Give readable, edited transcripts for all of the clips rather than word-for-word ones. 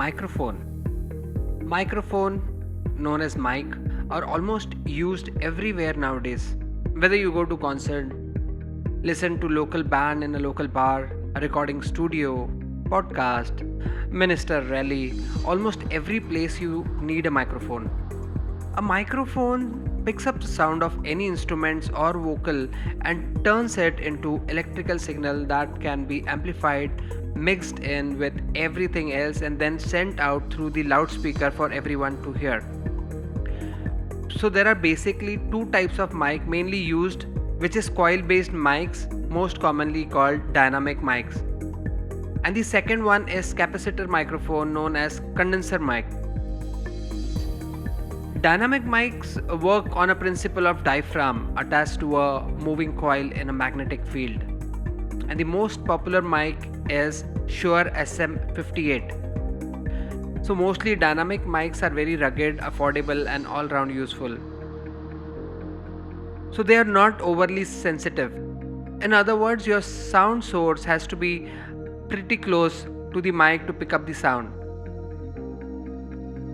Microphone, known as mic, are almost used everywhere nowadays. Whether you go to concert, listen to local band in a local bar, a recording studio, podcast, minister rally, almost every place you need a microphone. A microphone picks up the sound of any instruments or vocal and turns it into electrical signal that can be amplified, mixed in with everything else and then sent out through the loudspeaker for everyone to hear. So there are basically two types of mic mainly used, which is coil based mics, most commonly called dynamic mics, and the second one is capacitor microphone known as condenser mic. Dynamic mics work on a principle of diaphragm attached to a moving coil in a magnetic field. And the most popular mic is Shure SM58. So mostly dynamic mics are very rugged, affordable and all round useful. So they are not overly sensitive. In other words, your sound source has to be pretty close to the mic to pick up the sound.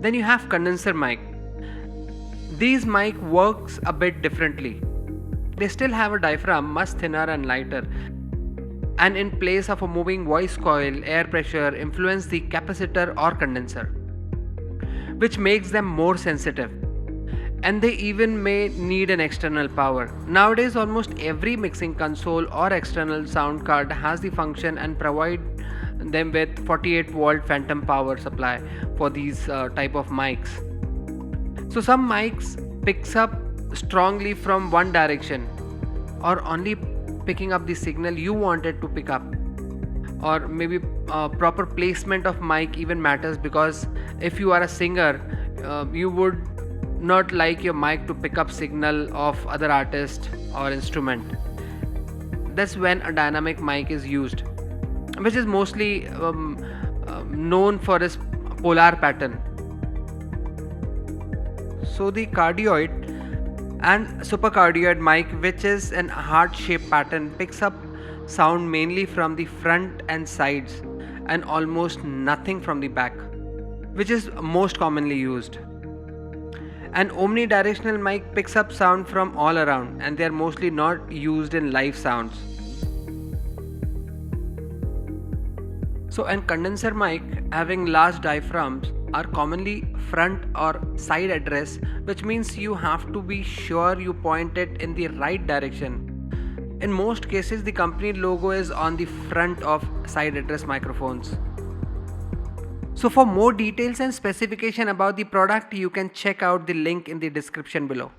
Then you have condenser mic. These mic works a bit differently. They still have a diaphragm much thinner and lighter, and in place of a moving voice coil, air pressure influence the capacitor or condenser, which makes them more sensitive. And they even may need an external power. Nowadays almost every mixing console or external sound card has the function and provide them with 48 volt phantom power supply for these type of mics. So some mics picks up strongly from one direction or only picking up the signal you wanted to pick up, or maybe proper placement of mic even matters, because if you are a singer, you would not like your mic to pick up signal of other artist or instrument. That's when a dynamic mic is used, which is mostly known for its polar pattern. So the cardioid and supercardioid mic, which is an heart shaped pattern, picks up sound mainly from the front and sides and almost nothing from the back, which is most commonly used. An omnidirectional mic picks up sound from all around, and they are mostly not used in live sounds. So an condenser mic having large diaphragms are commonly front or side address, which means you have to be sure you point it in the right direction. In most cases, the company logo is on the front of side address microphones. So for more details and specification about the product, you can check out the link in the description below.